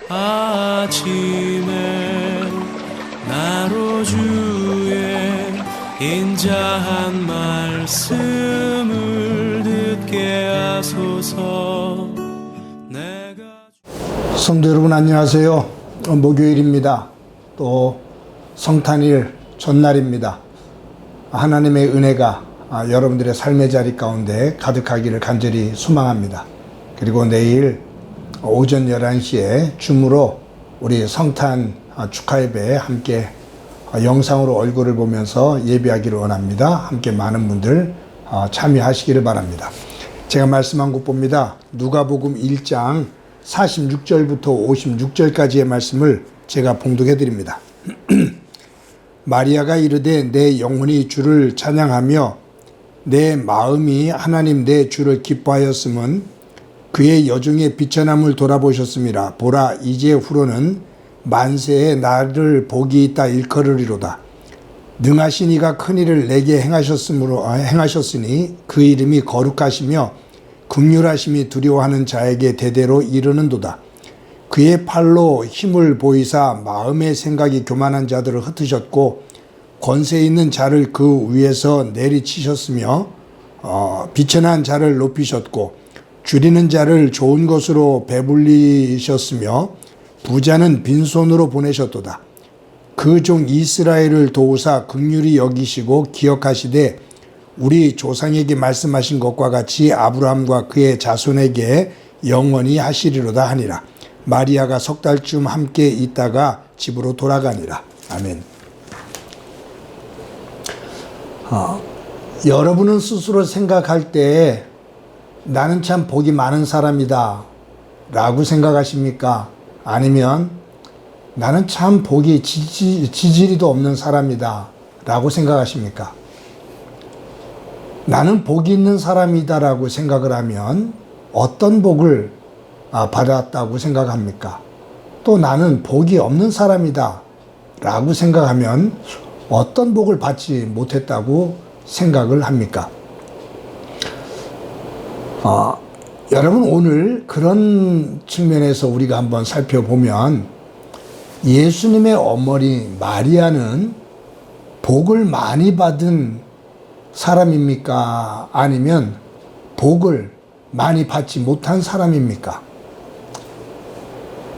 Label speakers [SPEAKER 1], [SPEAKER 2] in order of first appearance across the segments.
[SPEAKER 1] 아침에 나로 주의 인자한 말씀을 듣게 하소서.
[SPEAKER 2] 성도 여러분 안녕하세요. 목요일입니다. 또 성탄일 전날입니다. 하나님의 은혜가 여러분들의 삶의 자리 가운데 가득하기를 간절히 소망합니다. 그리고 내일 오전 11시에 줌으로 우리 성탄 축하 예배에 함께 영상으로 얼굴을 보면서 예배하기를 원합니다. 함께 많은 분들 참여하시기를 바랍니다. 제가 말씀한 곳 봅니다. 누가복음 1장 46절부터 56절까지의 말씀을 제가 봉독해 드립니다. 마리아가 이르되 내 영혼이 주를 찬양하며 내 마음이 하나님 내 주를 기뻐하였음은 그의 여중에 비천함을 돌아보셨음이라. 보라 이제 후로는 만세에 나를 복이 있다 일컬으리로다. 능하신 이가 큰 일을 내게 행하셨으니 그 이름이 거룩하시며 긍휼하심이 두려워하는 자에게 대대로 이르는도다. 그의 팔로 힘을 보이사 마음의 생각이 교만한 자들을 흩으셨고 권세 있는 자를 그 위에서 내리치셨으며 비천한 자를 높이셨고 줄이는 자를 좋은 것으로 배불리셨으며 부자는 빈손으로 보내셨도다. 그 종 이스라엘을 도우사 긍휼히 여기시고 기억하시되 우리 조상에게 말씀하신 것과 같이 아브라함과 그의 자손에게 영원히 하시리로다 하니라. 마리아가 석 달쯤 함께 있다가 집으로 돌아가니라. 아멘. 여러분은 스스로 생각할 때 나는 참 복이 많은 사람이다 라고 생각하십니까? 아니면 나는 참 복이 지지리도 없는 사람이다 라고 생각하십니까? 나는 복이 있는 사람이다 라고 생각을 하면 어떤 복을 받았다고 생각합니까? 또 나는 복이 없는 사람이다 라고 생각하면 어떤 복을 받지 못했다고 생각을 합니까? 여러분 오늘 그런 측면에서 우리가 한번 살펴보면 예수님의 어머니 마리아는 복을 많이 받은 사람입니까? 아니면 복을 많이 받지 못한 사람입니까?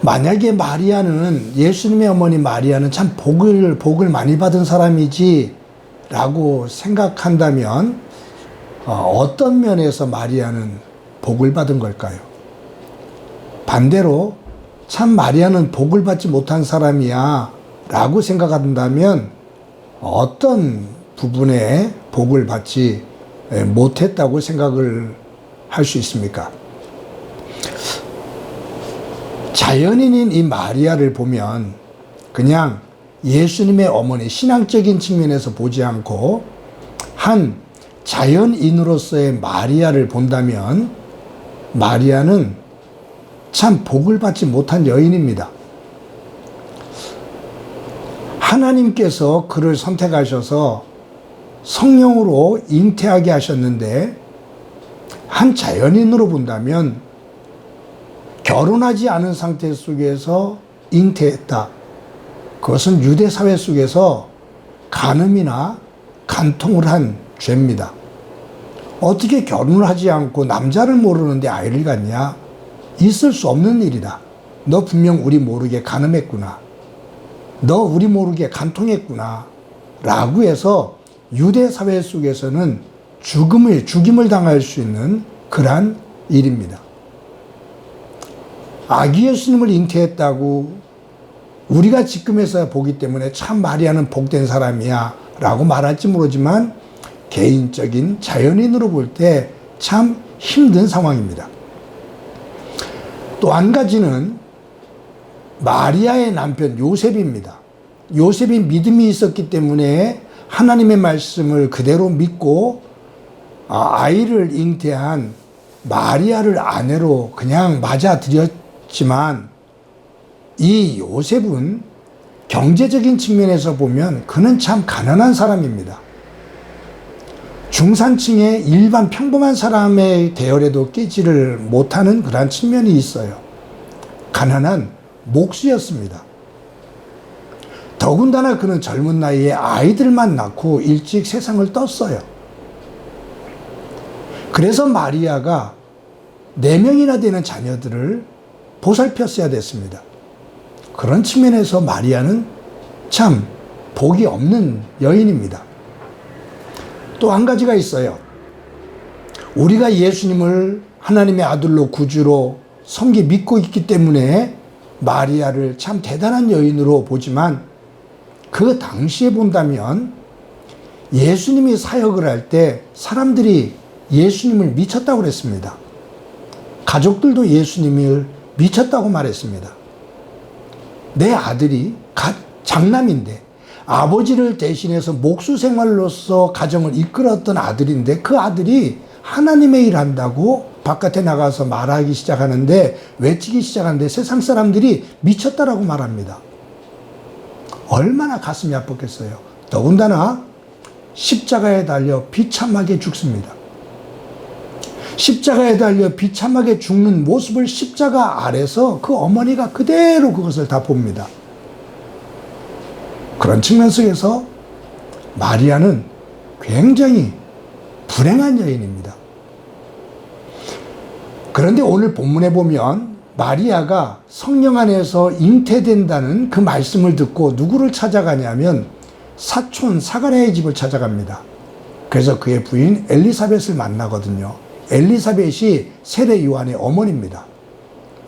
[SPEAKER 2] 만약에 마리아는 예수님의 어머니 마리아는 참 복을 많이 받은 사람이지 라고 생각한다면 어떤 면에서 마리아는 복을 받은 걸까요? 반대로 참 마리아는 복을 받지 못한 사람이야 라고 생각한다면 어떤 부분에 복을 받지 못했다고 생각을 할 수 있습니까? 자연인인 이 마리아를 보면 그냥 예수님의 어머니 신앙적인 측면에서 보지 않고 한 자연인으로서의 마리아를 본다면 마리아는 참 복을 받지 못한 여인입니다. 하나님께서 그를 선택하셔서 성령으로 잉태하게 하셨는데 한 자연인으로 본다면 결혼하지 않은 상태 속에서 잉태했다. 그것은 유대 사회 속에서 간음이나 간통을 한 죄입니다. 어떻게 결혼을 하지 않고 남자를 모르는데 아이를 갖냐? 있을 수 없는 일이다. 너 분명 우리 모르게 간음했구나. 너 우리 모르게 간통했구나. 라고 해서 유대 사회 속에서는 죽임을 당할 수 있는 그러한 일입니다. 아기 예수님을 잉태했다고 우리가 지금에서야 보기 때문에 참 마리아는 복된 사람이야 라고 말할지 모르지만 개인적인 자연인으로 볼 때 참 힘든 상황입니다. 또 한 가지는 마리아의 남편 요셉입니다. 요셉이 믿음이 있었기 때문에 하나님의 말씀을 그대로 믿고 아이를 잉태한 마리아를 아내로 그냥 맞아들였지만 이 요셉은 경제적인 측면에서 보면 그는 참 가난한 사람입니다. 중산층의 일반 평범한 사람의 대열에도 끼지를 못하는 그러한 측면이 있어요. 가난한 목수였습니다. 더군다나 그는 젊은 나이에 아이들만 낳고 일찍 세상을 떴어요. 그래서 마리아가 4명이나 되는 자녀들을 보살폈어야 됐습니다. 그런 측면에서 마리아는 참 복이 없는 여인입니다. 또 한 가지가 있어요. 우리가 예수님을 하나님의 아들로 구주로 믿고 있기 때문에 마리아를 참 대단한 여인으로 보지만 그 당시에 본다면 예수님이 사역을 할 때 사람들이 예수님을 미쳤다고 그랬습니다. 가족들도 예수님을 미쳤다고 말했습니다. 내 아들이 장남인데 아버지를 대신해서 목수 생활로서 가정을 이끌었던 아들인데 그 아들이 하나님의 일 한다고 바깥에 나가서 말하기 시작하는데 외치기 시작하는데 세상 사람들이 미쳤다라고 말합니다. 얼마나 가슴이 아팠겠어요. 더군다나 십자가에 달려 비참하게 죽습니다. 십자가에 달려 비참하게 죽는 모습을 십자가 아래서 그 어머니가 그대로 그것을 다 봅니다. 그런 측면 속에서 마리아는 굉장히 불행한 여인입니다. 그런데 오늘 본문에 보면 마리아가 성령 안에서 잉태된다는 그 말씀을 듣고 누구를 찾아가냐면 사촌 사가랴의 집을 찾아갑니다. 그래서 그의 부인 엘리사벳을 만나거든요. 엘리사벳이 세례 요한의 어머니입니다.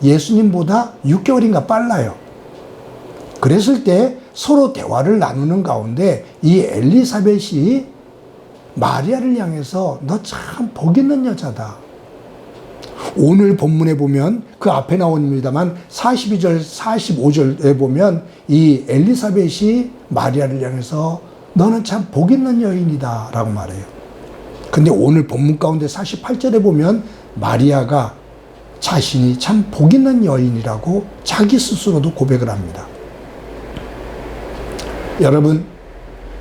[SPEAKER 2] 예수님보다 6개월인가 빨라요. 그랬을 때 서로 대화를 나누는 가운데 이 엘리사벳이 마리아를 향해서 너 참 복 있는 여자다. 오늘 본문에 보면 그 앞에 나옵니다만 42절 45절에 보면 이 엘리사벳이 마리아를 향해서 너는 참 복 있는 여인이다 라고 말해요. 근데 오늘 본문 가운데 48절에 보면 마리아가 자신이 참 복 있는 여인이라고 자기 스스로도 고백을 합니다. 여러분,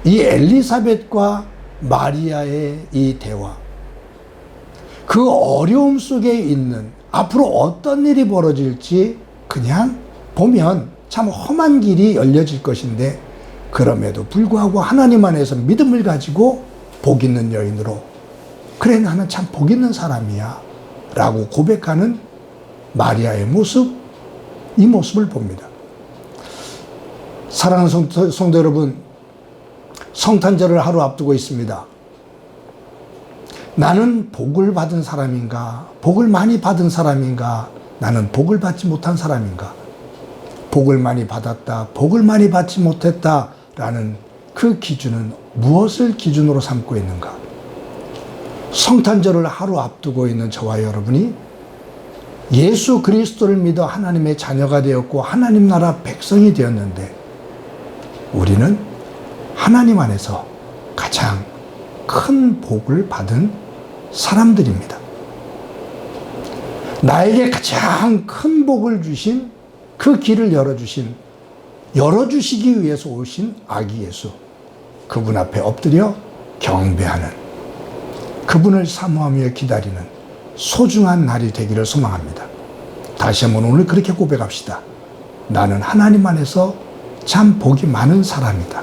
[SPEAKER 2] 이 엘리사벳과 마리아의 이 대화, 그 어려움 속에 있는 앞으로 어떤 일이 벌어질지 그냥 보면 참 험한 길이 열려질 것인데 그럼에도 불구하고 하나님 안에서 믿음을 가지고 복 있는 여인으로 그래 나는 참 복 있는 사람이야 라고 고백하는 마리아의 모습, 이 모습을 봅니다. 사랑하는 성도 여러분, 성탄절을 하루 앞두고 있습니다. 나는 복을 받은 사람인가? 복을 많이 받은 사람인가? 나는 복을 받지 못한 사람인가? 복을 많이 받았다, 복을 많이 받지 못했다 라는 그 기준은 무엇을 기준으로 삼고 있는가? 성탄절을 하루 앞두고 있는 저와 여러분이 예수 그리스도를 믿어 하나님의 자녀가 되었고 하나님 나라 백성이 되었는데 우리는 하나님 안에서 가장 큰 복을 받은 사람들입니다. 나에게 가장 큰 복을 주신 그 길을 열어주시기 위해서 오신 아기 예수, 그분 앞에 엎드려 경배하는, 그분을 사모하며 기다리는 소중한 날이 되기를 소망합니다. 다시 한번 오늘 그렇게 고백합시다. 나는 하나님 안에서 참 복이 많은 사람이다.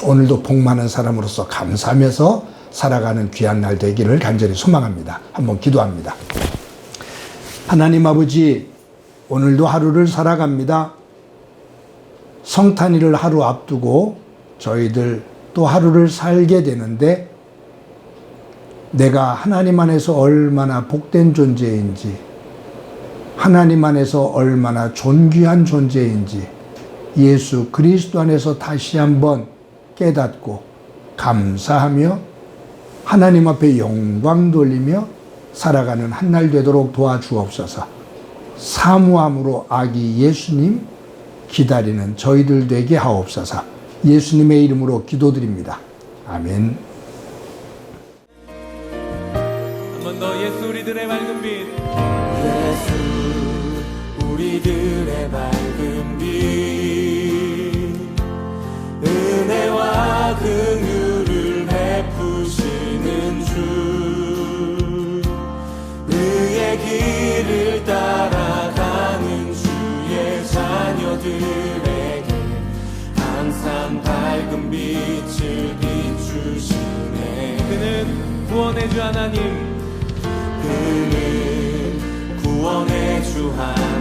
[SPEAKER 2] 오늘도 복 많은 사람으로서 감사하면서 살아가는 귀한 날 되기를 간절히 소망합니다. 한번 기도합니다. 하나님 아버지, 오늘도 하루를 살아갑니다. 성탄일을 하루 앞두고 저희들 또 하루를 살게 되는데 내가 하나님 안에서 얼마나 복된 존재인지, 하나님 안에서 얼마나 존귀한 존재인지 예수 그리스도 안에서 다시 한번 깨닫고 감사하며 하나님 앞에 영광 돌리며 살아가는 한 날 되도록 도와주옵소서. 사모함으로 아기 예수님 기다리는 저희들 되게 하옵소서. 예수님의 이름으로 기도드립니다. 아멘.
[SPEAKER 1] 한 번 더 예수 우리들의 밝은 빛,
[SPEAKER 3] 예수 우리들의 밝은 빛, 은혜와 긍휼을 베푸시는 주, 의의 길을 따라가는 주의 자들에게 항상 밝은 빛을 비추시네.
[SPEAKER 1] 그는 구원의 주 하나님,
[SPEAKER 3] 그는 구원의 주 하나님,